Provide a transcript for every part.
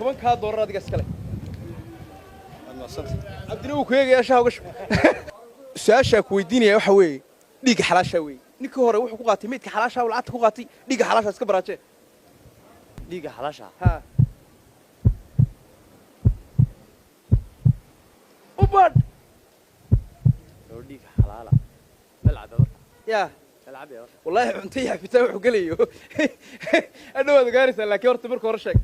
tobankaa doolar adiga iskale cabdina wuu ku eegayaa shaha uga shub su-aashaa ku weydiinaya waxa weeye dhiigga xalaashaa weeye ninkii hore wuxuu ku qaatay meydka xalaashaa lacagta ku qaatay dhiigga xalaashaa iska baraajee dhiigga xalaasha ha ubad loo dhiigga xalaala malcaba yaa malcaba yaa wallahi cuntay xafitaan wuxuu galayo adhowaad gaaraysaa laakiin horta marka hore sheeg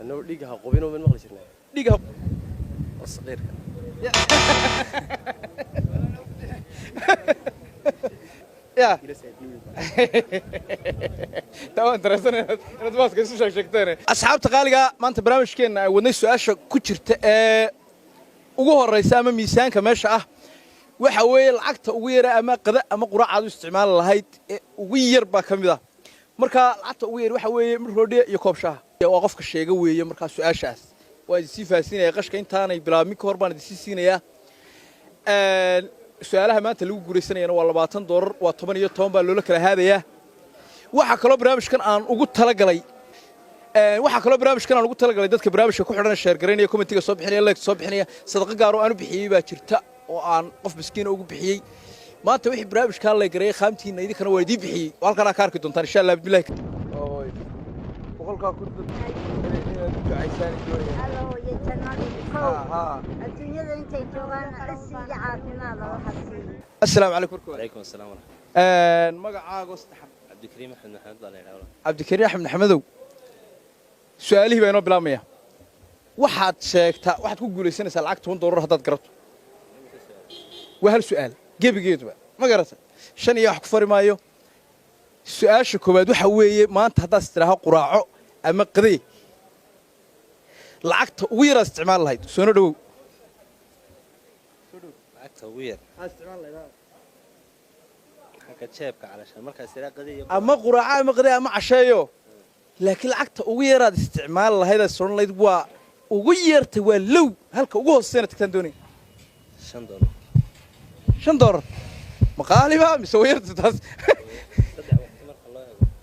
anoo dhiigga ha qubinoo min maqli jirnaa dhiigga asqiirka يا تمام ترسنا أنا تماسك إيش شكتيني أصحاب تقاليقة ما أنت برامج كنا وني سؤال كتشرت وجوه الرئيس أمام ميسان كماشة وحوي العقد وير أما قذا أما قراء عدو استعمال الهيد وير بكم ذا مركا العقد وير وحوي مرودي يكوبشة وقفك الشيء قوي مركا سؤال شاس وزيفة سينة يقش كين تاني بلا ميكوربان دي سينة يا su-aalaha maanta lagu guuraysanayana waa $20 waa 10 baa loola kala haadaya waxa kale barnaamijkan aan ugu talagalay dadka barnaamijka ku xidhan share gareynaya commentiga soo bixinaya like soo bixinaya sadaqa gaar oo aan u bixiyay baa jirta oo aan qof miskiin ugu bixiyay maanta wixii barnaamijka la gareeyay qaamtiina idinkana waa idin bixiyay halkan ka arki doontaan insha Allah billahi ooy boqolka ku ducaysan السلام عليكم. وعليكم السلام ورحمة الله. مقعاق واستحب. عبد الكريم أحمد محمد الله يرحمه. عبد الكريم أحمد محمد. سؤالي بينه بلا مية. واحد شيكتا واحد كقول سنة سالعكت وانت وراه هذا قرأته. وهل سؤال جيت بقى ما قرأته. شن يحك فري مايو. سؤال شكوباد وحوي ما أنت هذا استراها قراعه أما قضي. لعكت وير استعمال هاي سنودو. توير استعمال لا حكت شابك علشان مركز سراق قضية أما قراعة أما قضية أما عشايو لكن العقد وير استعمال هذا السرون اللي يبغى وير تولو هلك وجوه السنة تكتندوني $5 مقالي بقى مسوير تتحس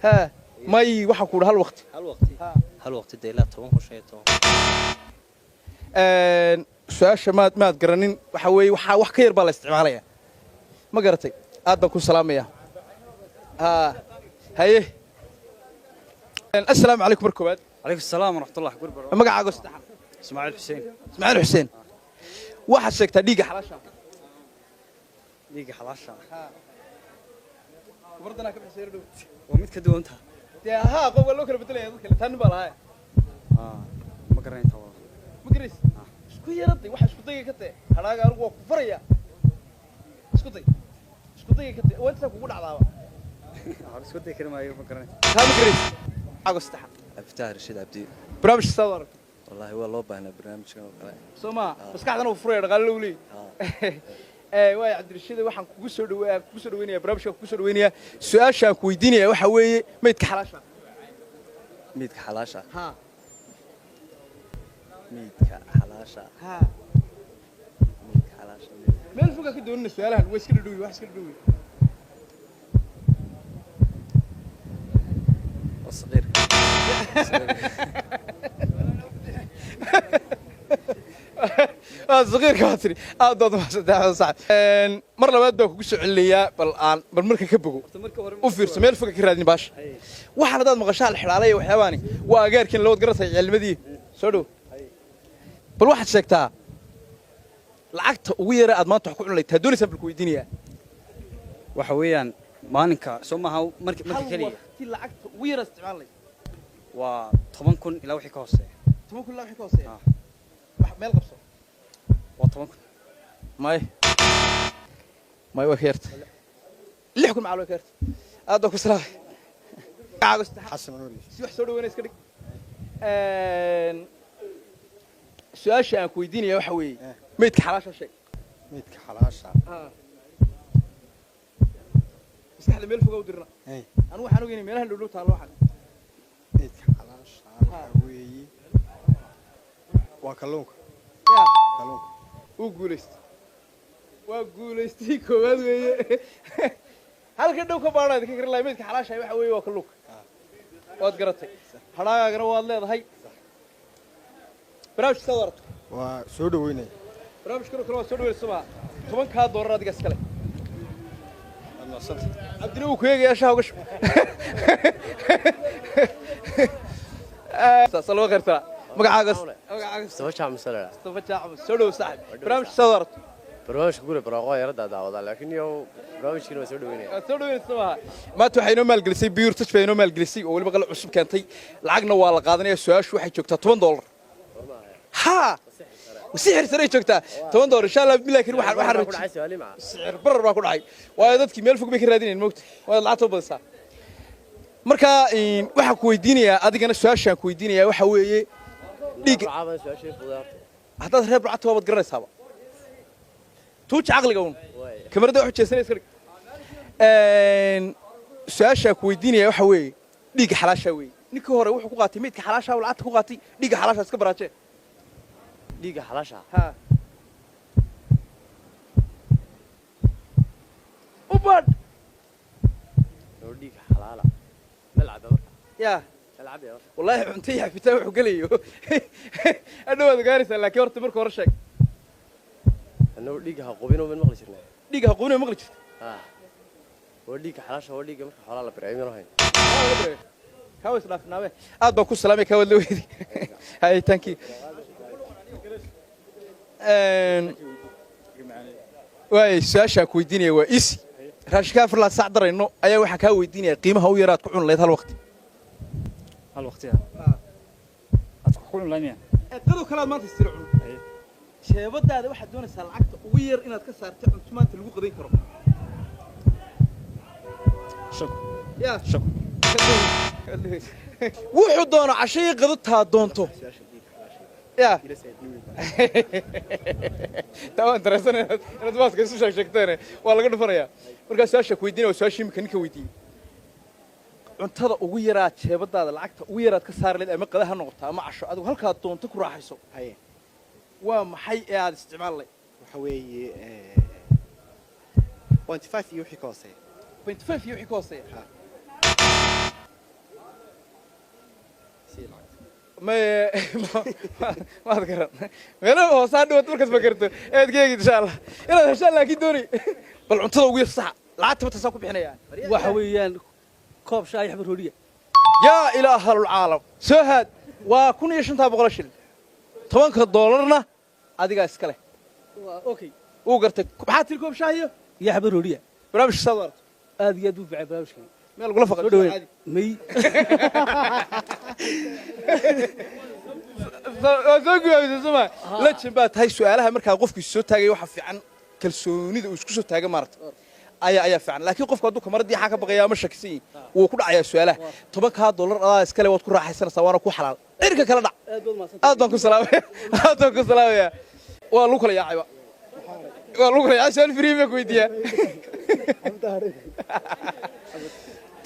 ها ما يوحى كور هالوقت هالوقت ديلات توم وشيء سؤال شمات ما تقرنين وحوي وحكير بالاستعمالية ما قرتي أدنى كل سلامية هاي السلام عليكم مركبات عليكم السلام ورحمة الله وبركاته ما قاعد أقول اسماعيل حسين واحد شكت ديجا حلاشة وبردنا كم حسير دو وميت كدو أنت يا ها قبل لو كنا بتلاقي هذا تاني بالهاي ما قرنت والله ما قريس كوي ردي واحد سكوتي كته هذا قالوا هو كفريا سكوتي كته وانت سكوت على سكوتي كلمة أيوة ما قرنت ما قريس أقصتها افتح رشيد عبدي برامج صور والله هو الله بهنا برنامج كمان سوما بس قاعد أنا وفريا قالوا لي واي عبد الرشيد waxaan kugu soo dhaweynaya barnaamijka kugu soo dhaweynaya su'aasha ku weydiinaya waxa weeye meedka xalaasha ha ميدك حلاشة ها ميدك حلاشة meel foga ka doonina su'aalahan way iska dhawey wax iska dhawey الصغير صغير كاتري ضد ما صح مر labaad baa kugu soo celinayaa bal marka ka bogo u fiirso meel foga ka raadin baash waxa hadaad maqashaa la xilaalay waxyaabaani waa agaarkin loo garatay cilmadii soo dhow bal waxaad sheegtaa lacagta ugu yara aad maanta wax ku cunaytaa doonaysan bal ku weydiinayaa waxa weeyaan maalinka soo maaha markii kaliya tii lacagta ugu yara isticmaalay waa 10,000 ilaa wixii ka hooseeya 10,000 ilaa wixii ka hooseeya wax meel qabso waa 10,000 may waa keerta 6 kun macal waa keerta aad ku salaam حسن نوري si wax soo dhaweynaa iska dhig su'aasha aan ku weydiinaya waxa weeye meedka xalaasha sheeg ميتك حلاشة maskaxda meel foga u dirna anu waxaan ogeynay meelaha dhow taalo waxa ميتك حلاشة وي وكلونك ya كلونك uu guuleystay waa guuleystay koowaad weeye halka dhow ka baadhayd ka garan lahayd meedka xalaasha waxa weeye waa kalluunka waad garatay hadhaagana waad leedahay barnaamijka saad aragto waa soo dhaweynaya barnaamijkan kale waa soo dhaweynaysa ma $10 adiga iskale waad mahadsanta cabdina wuu ku eegayaa shaha uga shub salwa khayrta magacaaga Mustafa Jaamac Masala Mustafa Jaamac soo dhaw saaxib barnaamijka saad aragto barnaamijka guri barwaaqo yarada daawada laakiin yow barnaamijkiina waa soo dhaweynaya soo dhaweynaysa ma maanta waxay inoo maalgelisay Pure Touch bay inoo maalgelisay oo waliba qalab cusub keentay lacagna waa la qaadanaya su'aashu waxay joogtaa $10 ha وسحر سري joogtaa $10 insha Allah bilaakiin waxaan dhacay su'aali ma sicir barar baa ku dhacay waayo dadkii meel fog bay ka raadinayeen moogta waa lacagta badisa marka waxa ku weydiinayaa adigana su'aashaan ku weydiinayaa waxa weeye dhig caaban su'aashay fudaarta hadaad reeb lacagta waad garanaysaaba tuuj aqliga uun kamarada wax jeesanaysa su'aashaan ku weydiinayaa waxa weeye dhig xalaasha weeye ninkii hore wuxuu ku qaatay meedka xalaasha lacagta ku qaatay dhig xalaasha iska baraajee dhiiga xalaasha ها وبعد oo dhiiga xalaala malcaba يا malcaba yaa والله cuntii xafitaan wuxuu galayo adhowaad gaaraysaa laakiin horta marka hore sheeg anoo dhiiga qobino ma maqli jirnaa dhiiga haquuna maqli jirta oo dhiiga xalaasha oo dhiiga marka xoolaha la bireeyo rahayn kaw isdhaafnaabe aad baan ku salaamay ka wada weedi hay thank you waay su'aasha ku weydiinaya waa isi raashika farla sac darayno ayaa waxa ka weydiinaya qiimaha u yaraad ku cun leed hal waqti hal waqti aad ku xulin laamiya qado kala maanta istir cun sheebadaada waxa doonaysaa lacagta ugu yar inaad ka saarto cunto maanta lagu qadan karo shako ya shako wuxuu doono cashay qado taa doonto يا طبعا درسنا انا دباسك اسو sheegtay waa laga dhufanaya marka su'aasha ku weydiinay su'aashii imika ninka weydiiyay cuntada ugu yaraa jeebadaada lacagta ugu yaraad ka saar leed ama qadaha noqoto ama casho adigu halka doonto ku raaxayso haye waa maxay ee aad isticmaalay waxa weeye 25 iyo wixii ka hooseeya 25 iyo wixii ka hooseeya ما أذكر أنا هو صار دوت مركز فكرته إيه دقيقة إن شاء الله إلا إن شاء الله أكيد دوني بل عنتظر ويا الصح لعت بتساقط بحنا يعني وحويان كوب شاي حبر هوليه يا إله العالم سهاد وكون إيش أنت أبغى شيل طبعا $10 هذه قاس كله اوكي وقرتك حات لكم شاي يا حبر هوليه برامج صدر هذه يدوب على برامج ما الغرفة عادي مي زوجي لا تشبات هاي سؤالها مركها قفك السو تاجي waxa fiican kalsoonida uu isku soo taaga maarta ayaa fiican laakiin qofku haduu kamaradii xaq ka baqaya ma shakisin uu ku dhacayaa su'aalaha $10 iska le waad ku raaxaysanaysaa waana ku xalaal irka kala dhac aad baan ku salaamaya waa lu kala yaacayba waa lu kala yaacay su'aal free ma ku weydiiyaa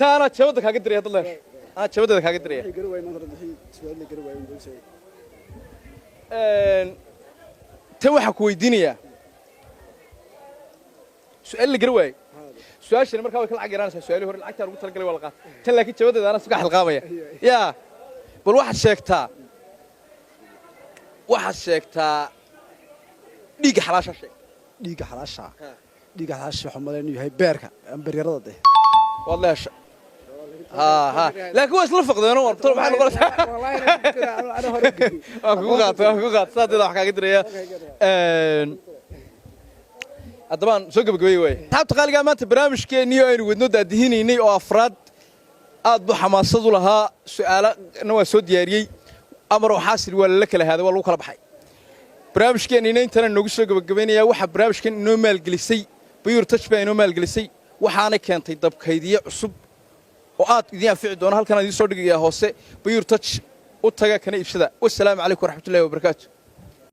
taana jawada kaaga diray hadda leesh jawada kaaga diray tan waxa ku weydiinaya su'aal la garwaay su'aashana markaa way kala cageeranaysaa su'aalaha hore lacagta ugu talagalay waa la qaat tan laakiin jawadeeda ana suga xilqaamaya ya bal waxaad sheegtaa dhiiga xalaasha sheeg dhiiga xalaasha waxa malaynayo yahay beerka ambaryarada de waad leesha ها لكن هو اسلف فقدانه ورطول maxay noqonaysaa ku qaat saadida wax kaaga diraya adabaan soo gabagabay way taabta qaaliga maanta barnaamijkeennii aynu wadno daadihinaynay oo afraad aad bu xamaasad u lahaa su'aalana waa soo diyaariyay amar oo xaasil waa la kala haaday waa lagu kala baxay barnaamijkeennii intana noogu soo gabagabaynaya waxa barnaamijkan inoo maalgelisay Pure Touch baa inoo maalgelisay waxaana keentay dabkaydiye cusub oo aad idin anfici doona halkan idin soo dhigayaa hoose Pure Touch u taga kana iibsada wassalaamu calaykum waraxmatullaahi wabarakaatuh